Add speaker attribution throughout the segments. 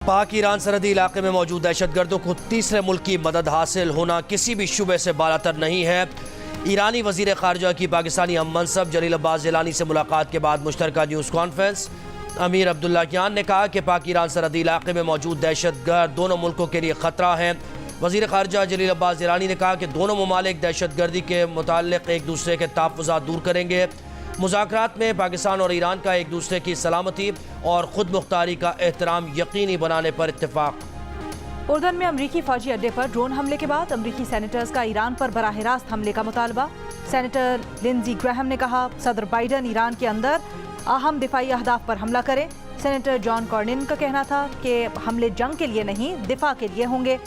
Speaker 1: पाक ईरान सरहदी इलाके में मौजूद दहशतगर्दों को तीसरे मुल्क की मदद हासिल होना किसी भी शुबे से बालातर नहीं है। ईरानी वजीर खारजा की पाकिस्तानी हम मनसब जलील अब्बास जिलानी से मुलाकात के बाद मुश्तरका न्यूज़ कॉन्फ्रेंस। अमीर अब्दुल्लाहियान ने कहा कि पाक ईरान सरहदी इलाके में मौजूद दहशतगर्द दोनों मुल्कों के लिए ख़तरा है। वजीर खारजा जलील अब्बास जिलानी ने कहा कि दोनों ममालिक दहशतगर्दी के मुताल्लिक़ एक दूसरे के तहफ़्फ़ुज़ात दूर करेंगे। मुज़ाकरात में पाकिस्तान और ईरान का एक दूसरे की सलामती और ख़ुद मुख्तारी का एहतराम यकीनी बनाने पर इत्तेफाक।
Speaker 2: उर्दन में अमरीकी फौजी अड्डे पर ड्रोन हमले के बाद अमरीकी सेनेटर्स का ईरान पर बराह रास्त हमले का मुतालबा। सेनेटर लिंजी ग्रैहम ने कहा सदर बाइडन ईरान के अंदर अहम दिफाई अहदाफ पर हमला करें। सेनेटर जॉन कॉर्निन का कहना था कि हमले जंग के लिए नहीं दिफा के लिए होंगे।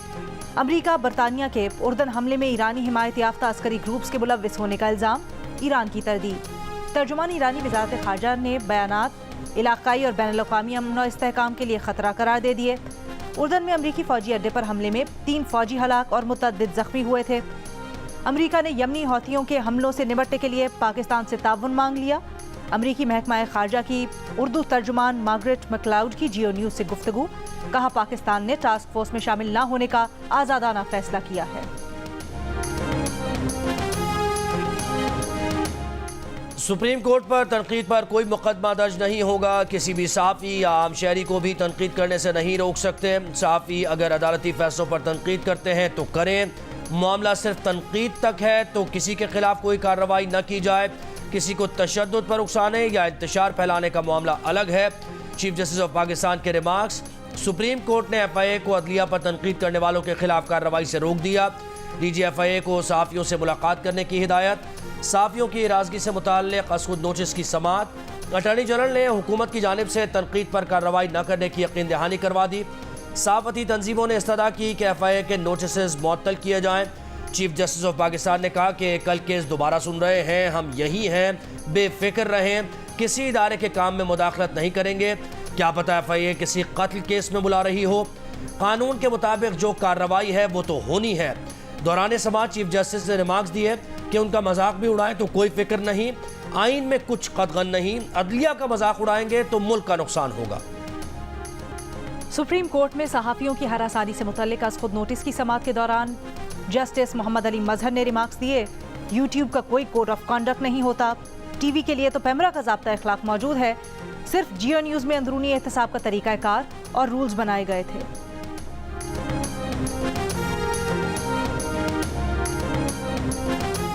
Speaker 2: अमरीका बरतानिया के उर्दन हमले में ईरानी हिमायत याफ्ता अस्करी ग्रुप्स के मुलव्विस होने का इल्ज़ाम, ईरान की तरदीद। तर्जुमान ईरानी वज़ारत ख़ारजा ने बयानात इलाक़ाई और बैनुल अक़वामी अमन और इस्तेहकाम के लिए ख़तरा करार दे दिए। उर्दन में अमरीकी फ़ौजी अड्डे पर हमले में 3 फ़ौजी हलाक और मुतअद्दिद ज़ख्मी हुए थे। अमरीका ने यमनी हौथियों के हमलों से निपटने के लिए पाकिस्तान से ताउन मांग लिया। अमरीकी महकमा ख़ारजा की उर्दू तर्जुमान मार्गरेट मैक्लाउड की जियो न्यूज़ से गुफ्तगू, कहा पाकिस्तान ने टास्क फोर्स में शामिल न होने का आज़ादाना फैसला किया है।
Speaker 1: सुप्रीम कोर्ट पर तनकीद पर कोई मुकदमा दर्ज नहीं होगा। किसी भी सहाफ़ी या आम शहरी को भी तनकीद करने से नहीं रोक सकते। सहाफ़ी अगर अदालती फैसलों पर तनकीद करते हैं तो करें। मामला सिर्फ तनकीद तक है तो किसी के खिलाफ कोई कार्रवाई न की जाए। किसी को तशद्दुद पर उकसाने या इंतशार फैलाने का मामला अलग है। चीफ जस्टिस ऑफ पाकिस्तान के रिमार्क्स। सुप्रीम कोर्ट ने FIA को अदलिया पर तनकीद करने वालों के खिलाफ कार्रवाई से रोक दिया। DG FIA को सहाफ़ियों से मुलाकात करने की हिदायत। सहाफ़ियों की नाराज़गी से मुताल्लिक़ असखुद नोटिस की समाअत। अटॉर्नी जनरल ने हुकूमत की जानिब से तनकीद पर कार्रवाई न करने की यकीन दहानी करवा दी। सहाफ़ती तंजीमों ने इस्तदा की कि FIA के नोटिस मुअत्तल किए जाएँ। चीफ जस्टिस ऑफ पाकिस्तान ने कहा कि कल केस दोबारा सुन रहे हैं, हम यही हैं, बेफिक्र रहें, किसी इदारे के काम में मुदाखलत नहीं करेंगे। क्या पता FIA किसी कत्ल केस में बुला रही हो। कानून के मुताबिक जो कार्रवाई है वो तो होनी है। दौरान समाज चीफ जस्टिस ने रिमार्क्स दिए कि उनका मजाक भी उड़ाएं तो कोई फिक्र नहीं, आइन में कुछ कदगन नहीं, अदलिया का मजाक उड़ाएंगे तो मुल्क का नुकसान होगा।
Speaker 2: सुप्रीम कोर्ट में सहाफ़ियों की हरासानी से मुतल्लिक असखुद नोटिस की समाअत के दौरान जस्टिस मोहम्मद अली मजहर ने रिमार्क्स दिए, यूट्यूब का कोई कोड ऑफ कंडक्ट नहीं होता, TV के लिए तो पैमरा का ज़ाब्ता अखलाक मौजूद है, सिर्फ जियो न्यूज़ में अंदरूनी एहतसाब का तरीक़ाकार और रूल्स बनाए गए थे।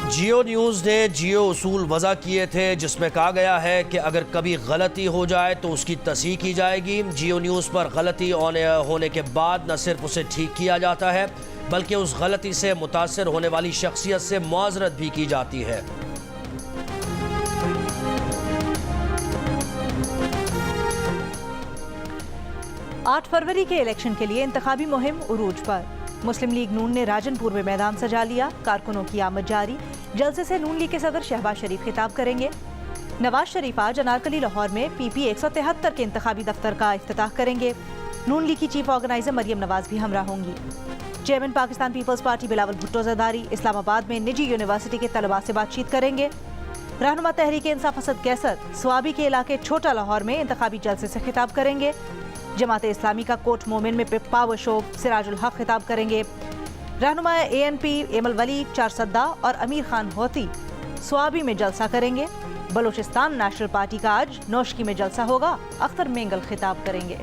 Speaker 1: जियो न्यूज़ ने जियो उसूल वज़ा किए थे जिसमें कहा गया है कि अगर कभी गलती हो जाए तो उसकी तस्हीह की जाएगी। जियो न्यूज़ पर गलती होने के बाद न सिर्फ उसे ठीक किया जाता है बल्कि उस गलती से मुतासर होने वाली शख्सियत से मुआज़रत भी की जाती है।
Speaker 2: आठ फरवरी के इलेक्शन के लिए इंतखाबी मुहिम उरूज पर। मुस्लिम लीग नून ने राजनपुर में मैदान सजा लिया। कारकुनों की आमद जारी। जलसे से नून लीग के सदर शहबाज शरीफ खिताब करेंगे। नवाज शरीफ आज अनारकली लाहौर में PP 173 के इंतखाबी दफ्तर का इफ्तिताह करेंगे। नून लीग की चीफ ऑर्गेनाइजर मरियम नवाज भी हमरा होंगी। चेयरमैन पाकिस्तान पीपल्स पार्टी बिलावल भुट्टो जरदारी इस्लामाबाद में निजी यूनिवर्सिटी के तलबा से बातचीत करेंगे। रहनुमा तहरीक इंसाफ असद कैसर स्वाबी के इलाके छोटा लाहौर में इंतखाबी जलसे से खिताब करेंगे। जमात इस्लामी का कोट मोमिन में पावर शो सिराजुल हक खिताब करेंगे। रहनुमा ANP एमल वली चारसद्दा और अमीर खान होती स्वाबी में जलसा करेंगे। बलोचिस्तान नेशनल पार्टी का आज नौशकी में जलसा होगा। अख्तर मेंगल खिताब करेंगे।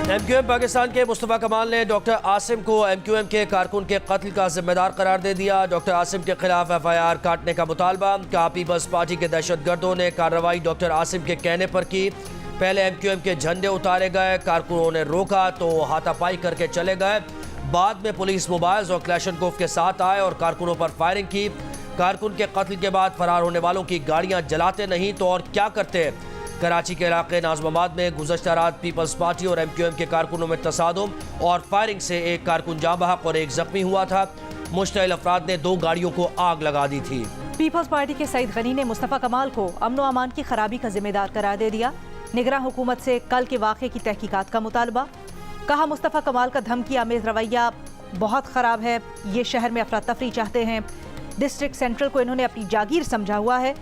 Speaker 1: MQM पाकिस्तान के मुस्तफ़ा कमाल ने डॉक्टर आसिम को MQM के कारकुन के कत्ल का जिम्मेदार करार दे दिया। डॉक्टर आसिम के खिलाफ FIR काटने का मुतालबा। कहा पीपल्स पार्टी के दहशतगर्दों ने कार्रवाई डॉक्टर आसिम के कहने पर की। पहले MQM के झंडे उतारे गए, कारकुनों ने रोका तो हाथापाई करके चले गए। बाद में पुलिस मोबाइल्स और क्लैशनकोफ के साथ आए और कारकुनों पर फायरिंग की। कारकुन के कत्ल के बाद फरार होने वालों की गाड़ियां जलाते नहीं तो और क्या करते। कराची के इलाके नाज़माबाद में गुज़श्ता रात पीपल्स पार्टी और MQM के कारकुनों में तसादुम और फायरिंग से एक कारकुन जाँ बहक और एक जख्मी हुआ था। मुश्तइल अफराद ने 2 गाड़ियों को आग लगा दी थी।
Speaker 2: पीपल्स पार्टी के सईद गनी ने मुस्तफ़ा कमाल को अमन व अमान की खराबी का जिम्मेदार करार दे दिया। निगरान हुकूमत से कल के वाक़े की तहकीकात का मुतालबा। कहा मुस्तफ़ा कमाल का धमकी आमेज़ रवैया बहुत ख़राब है। ये शहर में अफरा तफरी चाहते हैं। डिस्ट्रिक्ट सेंट्रल को इन्होंने अपनी जागीर समझा हुआ है।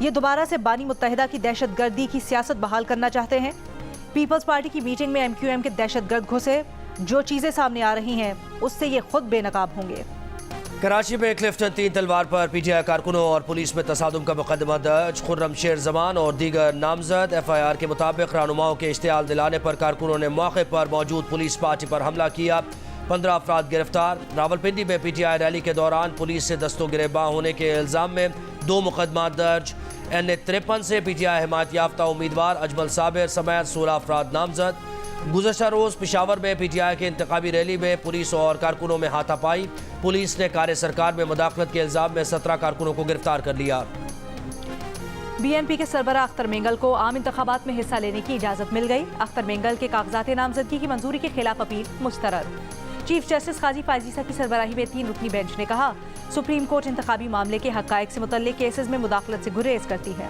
Speaker 2: ये दोबारा से बानी मुत्तहिदा की दहशत गर्दी की सियासत बहाल करना चाहते हैं। पीपल्स पार्टी की मीटिंग में MQM के दहशतगर्द घुसे। जो चीजें सामने आ रही हैं उससे ये खुद बेनकाब होंगे।
Speaker 1: कराची में क्लिफ्टन 3 तलवार पर PTI कारकुनों और पुलिस में तसादुम का मुकदमा दर्ज। खुर्रम शेर जमान और दीगर नामजद। FIR के मुताबिक रहनुमाओं के इश्तियाल दिलाने पर कारकुनों ने मौके पर मौजूद पुलिस पार्टी पर हमला किया। 15 अफराद गिरफ्तार। रावलपिंडी में PTI रैली के दौरान पुलिस से दस्तों गिरेबां होने के इल्ज़ाम में 2 मुकदमा दर्ज। NA-53 से PTI हिमायत याफ्ता उम्मीदवार अजमल साबिर समेत 16 अफराद नामजद। गुज़श्ता रोज़ पेशावर में PTI के इंतखाबी रैली में पुलिस और कारकुनों में हाथापाई। पुलिस ने कार्य सरकार में मुदाखलत के इल्ज़ाम में 17 कारकुनों को गिरफ्तार कर लिया।
Speaker 2: BNP के सरबराह अख्तर मेंगल को आम इंतखाबात में हिस्सा लेने की इजाज़त मिल गई। अख्तर मेंगल के कागजात नामजदगी की मंजूरी के खिलाफ अपील मुस्तरद। चीफ जस्टिस काजी फायजीसा की सरबराही में 3 रुकनी बेंच ने कहा, सुप्रीम कोर्ट इंतखाबी मामले के हक़ाइक़ से मुतल्लिक़ केसेस में मुदाखलत से गुरेज करती है।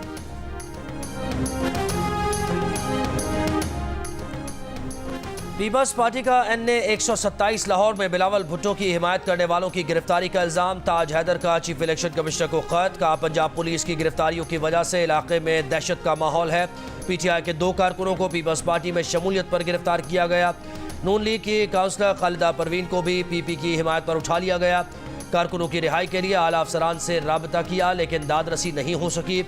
Speaker 1: पीपल्स पार्टी का NA-127 लाहौर में बिलावल भुट्टो की हिमायत करने वालों की गिरफ्तारी का इल्ज़ाम। ताज हैदर का चीफ इलेक्शन कमिश्नर को खत। कहा, पंजाब पुलिस की गिरफ्तारियों की वजह से इलाके में दहशत का माहौल है। PTI के 2 कारकुनों को पीपल्स पार्टी में शमूलियत पर गिरफ्तार किया गया। नून लीग की काउंसलर खालिदा परवीन को भी PP की हिमायत पर उठा लिया गया। कारकुनों की रिहाई के लिए आला अफसरान से राबता किया लेकिन दादरसी नहीं हो सकी।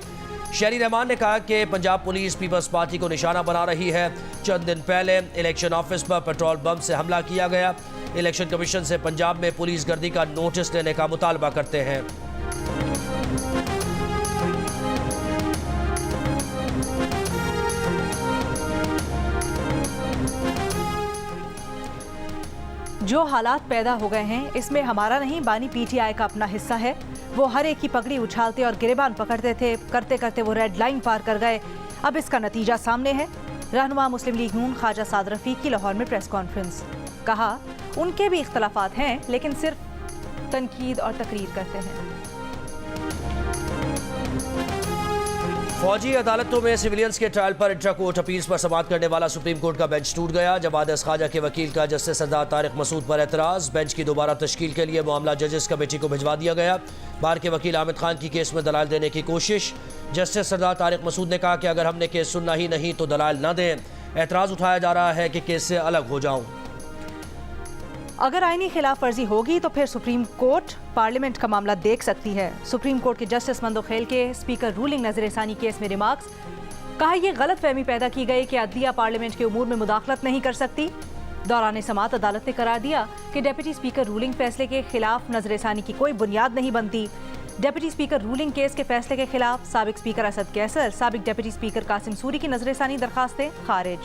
Speaker 1: शहरी रहमान ने कहा कि पंजाब पुलिस पीपल्स पार्टी को निशाना बना रही है। चंद दिन पहले इलेक्शन ऑफिस पर पेट्रोल बम से हमला किया गया। इलेक्शन कमीशन से पंजाब में पुलिस गर्दी का नोटिस लेने का मुतालबा करते हैं।
Speaker 2: जो हालात पैदा हो गए हैं इसमें हमारा नहीं बानी PTI का अपना हिस्सा है। वो हर एक की पगड़ी उछालते और गिरेबान पकड़ते थे। करते करते वो रेड लाइन पार कर गए। अब इसका नतीजा सामने है। रहनुमा मुस्लिम लीग नून ख्वाजा साद रफीक की लाहौर में प्रेस कॉन्फ्रेंस। कहा, उनके भी इख्तलाफात हैं लेकिन सिर्फ तनकीद और तकरीर करते हैं।
Speaker 1: फौजी अदालतों में सिविलियंस के ट्रायल पर इंट्रा कोर्ट अपील्स पर समाअत करने वाला सुप्रीम कोर्ट का बेंच टूट गया। जवादिस ख्वाजा के वकील का जस्टिस सरदार तारिक मसूद पर एतराज। बेंच की दोबारा तश्कील के लिए मामला जजेस कमेटी को भिजवा दिया गया। बार के वकील आमिद खान की केस में दलाल देने की कोशिश। जस्टिस सरदार तारिक मसूद ने कहा कि अगर हमने केस सुनना ही नहीं तो दलाल न दें। एतराज़ उठाया जा रहा है कि केस से अलग हो जाऊं।
Speaker 2: अगर आईनी खिलाफ वर्जी होगी तो फिर सुप्रीम कोर्ट पार्लियामेंट का मामला देख सकती है। सुप्रीम कोर्ट के जस्टिस मंदोखेल के स्पीकर रूलिंग नजरसानी केस में रिमार्क्स। कहा, यह गलत फहमी पैदा की गई कि अदलिया पार्लियामेंट के उमूर में मुदाखलत नहीं कर सकती। दौरान समाअत अदालत ने करार दिया कि डिप्टी स्पीकर रूलिंग फैसले के खिलाफ नजरसानी की कोई बुनियाद नहीं बनती। डिप्टी स्पीकर रूलिंग केस के फैसले के खिलाफ साबिक स्पीकर असद कैसर, साबिक डिप्टी स्पीकर कासिम सूरी की नजरसानी दरखास्तें खारिज।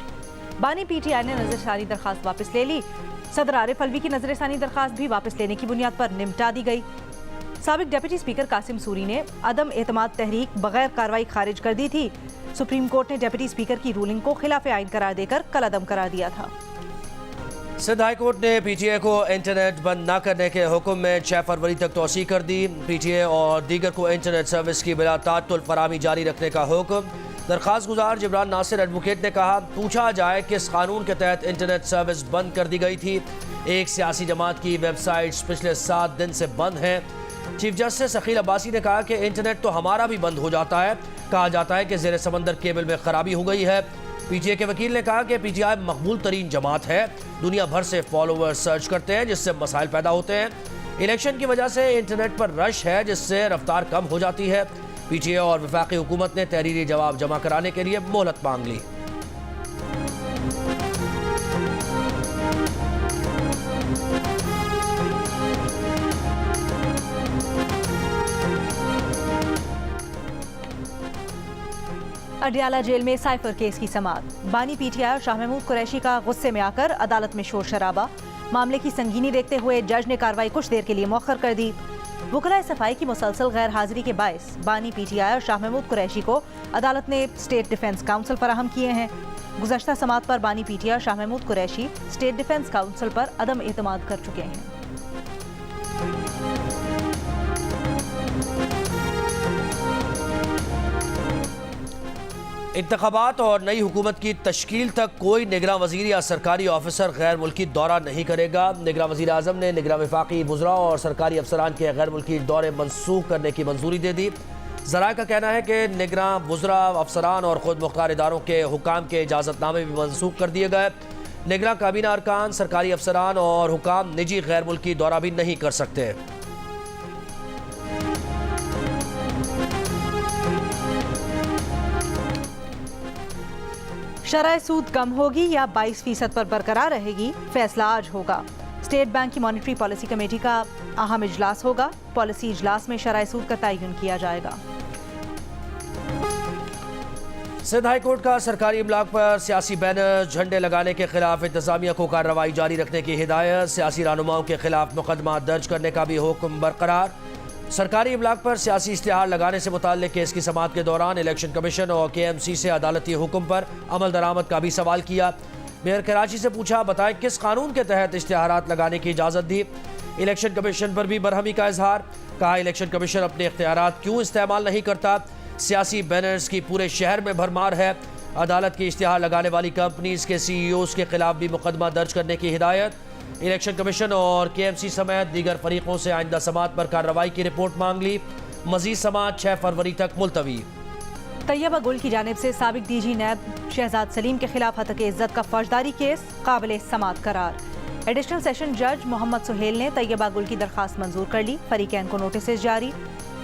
Speaker 2: बानी PTI ने नजरसानी दरखास्त वापस ले ली। सदर आरिफ अलवी की नजरसानी दरखास्त भी वापस लेने की बुनियाद पर निपटा दी गई। साबिक डिप्टी स्पीकर कासिम सूरी ने अदम एतमाद तहरीक बगैर कार्रवाई खारिज कर दी थी। सुप्रीम कोर्ट ने डिप्टी स्पीकर की रूलिंग को खिलाफ आइन करार देकर कलअदम करार दिया था।
Speaker 1: सिंध हाई कोर्ट ने PTI को इंटरनेट बंद न करने के हुक्म में 6 फरवरी तक तौसी कर दी। PTI और दीगर को इंटरनेट सर्विस की बिला ताअत्तुल फराहमी जारी रखने का हुक्म। दरखास्त गुजार जिब्रान नासिर एडवोकेट ने कहा, पूछा जाए किस कानून के तहत इंटरनेट सर्विस बंद कर दी गई थी। एक सियासी जमात की वेबसाइट्स पिछले 7 दिन से बंद हैं। चीफ जस्टिस अकील अब्बासी ने कहा कि इंटरनेट तो हमारा भी बंद हो जाता है। कहा जाता है कि ज़ेर समंदर केबल में खराबी हो गई है। PTI के वकील ने कहा कि PTI मकबूल तरीन जमात है। दुनिया भर से फॉलोअर्स सर्च करते हैं जिससे मसाइल पैदा होते हैं। इलेक्शन की वजह से इंटरनेट पर रश है जिससे रफ्तार कम हो जाती है। PTI और वफाकी हुकूमत ने तहरीरी जवाब जमा कराने के लिए मोहलत मांग ली।
Speaker 2: अडियाला जेल में साइफर केस की समाअत। बानी PTI और शाह महमूद कुरैशी का गुस्से में आकर अदालत में शोर शराबा। मामले की संगीनी देखते हुए जज ने कार्रवाई कुछ देर के लिए मौखर कर दी। वकलाए सफाई की मुसलसल गैर हाजिरी के बायस बानी PTI और शाह महमूद कुरैशी को अदालत ने स्टेट डिफेंस काउंसिल फराहम किए हैं। गुज़श्ता समाअत पर बानी PTI और Shah Mahmood Qureshi state defence council पर अदम एतमाद कर चुके हैं।
Speaker 1: इंतखाबात और नई हुकूमत की तश्कील तक कोई निगरान वज़ीर या सरकारी ऑफिसर गैर मुल्की दौरा नहीं करेगा। निगरान वज़ीर आज़म ने निगरान वफाकी वज़रा और सरकारी अफसरान के गैर मुल्की दौरे मनसूख करने की मंजूरी दे दी। ज़राए का कहना है कि निगरान, वुज़रा, अफसरान और खुद मुख्तार इदारों के हुकाम के इजाज़तनामे भी मनसूख कर दिए गए। निगरान काबीना अरकान, सरकारी अफसरान और हुकाम निजी गैर मुल्की दौरा भी नहीं कर सकते।
Speaker 2: शरह सूद कम होगी या 22% पर बरकरार रहेगी, फैसला आज होगा। स्टेट बैंक की मॉनिटरी पॉलिसी कमेटी का अहम इजलास होगा। पॉलिसी इजलास में शरह सूद का तयन किया जाएगा।
Speaker 1: सिंध हाई कोर्ट का सरकारी इब्लाग पर सियासी बैनर, झंडे लगाने के खिलाफ इंतजामिया को कार्रवाई जारी रखने की हिदायत। सियासी रहनुमाओं के खिलाफ मुकदमा दर्ज करने का भी हुक्म बरकरार। सरकारी इब्लाग पर सियासी इश्तिहार लगाने से मुताल्लिक केस की समाअत के दौरान इलेक्शन कमीशन और KMC से अदालती हुक्म पर अमल दरामद का भी सवाल किया। मेयर कराची से पूछा, बताएं किस कानून के तहत इश्तिहारात लगाने की इजाज़त दी। इलेक्शन कमीशन पर भी बरहमी का इजहार। कहा, इलेक्शन कमीशन अपने इख्तियारात क्यों इस्तेमाल नहीं करता। सियासी बैनर्स की पूरे शहर में भरमार है। अदालत की इश्तिहार लगाने वाली कंपनीज के CEOs के खिलाफ भी मुकदमा दर्ज करने की हिदायत। इलेक्शन कमीशन और KMC समेत दीगर फरीकों से आइंदा समाअत पर कार्रवाई की रिपोर्ट मांग ली। मजीद समाअत 6 फरवरी तक मुलतवी।
Speaker 2: तैयबा गुल की जानिब से साबिक DG नैब शहजाद सलीम के खिलाफ हतक इज्जत का फौजदारी केस काबिल समाअत करार। एडिशनल सेशन जज मोहम्मद सुहेल ने तैयबा गुल की दरखास्त मंजूर कर ली। फरीकैन को नोटिस जारी।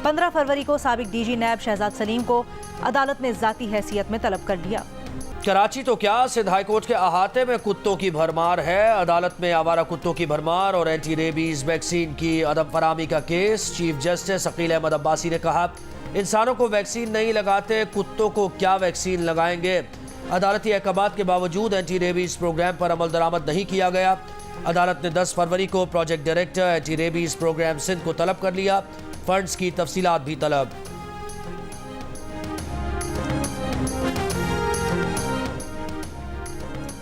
Speaker 2: 15 फरवरी को साबिक DG नैब शहजाद सलीम को अदालत ने ज़ाती हैसियत में तलब कर लिया।
Speaker 1: कराची तो क्या, सिंध हाई कोर्ट के अहाते में कुत्तों की भरमार है। अदालत में आवारा कुत्तों की भरमार और एंटी रेबीज वैक्सीन की अदम फराहमी का केस। चीफ जस्टिस अकील अहमद अब्बासी ने कहा, इंसानों को वैक्सीन नहीं लगाते, कुत्तों को क्या वैक्सीन लगाएंगे। अदालती अहकामात के बावजूद एंटी रेबीज प्रोग्राम पर अमल दरामद नहीं किया गया। अदालत ने 10 फरवरी को project director anti rabies programme Sindh को तलब कर लिया। फंड्स की तफसीलात भी तलब।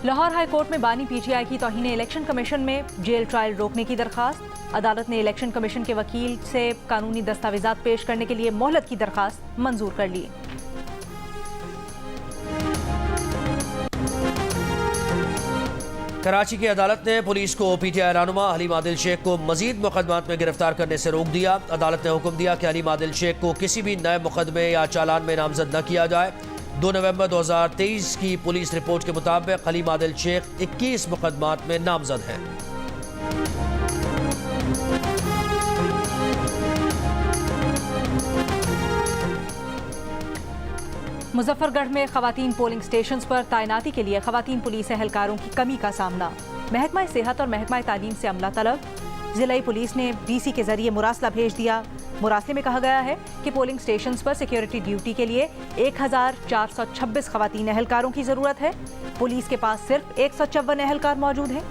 Speaker 2: लाहौर हाई कोर्ट में बानी PTI की तौहीन इलेक्शन कमीशन में जेल ट्रायल रोकने की दरखास्त। अदालत ने इलेक्शन कमीशन के वकील से कानूनी दस्तावेजात पेश करने के लिए मोहलत की दरखास्त मंजूर कर ली।
Speaker 1: कराची की अदालत ने पुलिस को PTI रहनुमा हलीम आदिल शेख को मजीद मुकदमात में गिरफ्तार करने से रोक दिया। अदालत ने हुक्म दिया कि हलीम आदिल शेख को किसी भी नए मुकदमे या चालान में नामजद न किया जाए। 2 नवंबर 2023 की पुलिस रिपोर्ट के मुताबिक हलीम आदिल शेख 21 मुकदमात में नामजद हैं।
Speaker 2: मुजफ्फरगढ़ में खवातीन पोलिंग स्टेशंस पर तैनाती के लिए खवातीन पुलिस एहलकारों की कमी का सामना। महकमा सेहत और महकमा तालीम से अमला तलब। जिलाई पुलिस ने DC के जरिए मुरासला भेज दिया। मुरासले में कहा गया है कि पोलिंग स्टेशंस पर सिक्योरिटी ड्यूटी के लिए 1426 खवातीन एहलकारों की जरूरत है। पुलिस के पास सिर्फ 154 एहलकार मौजूद हैं।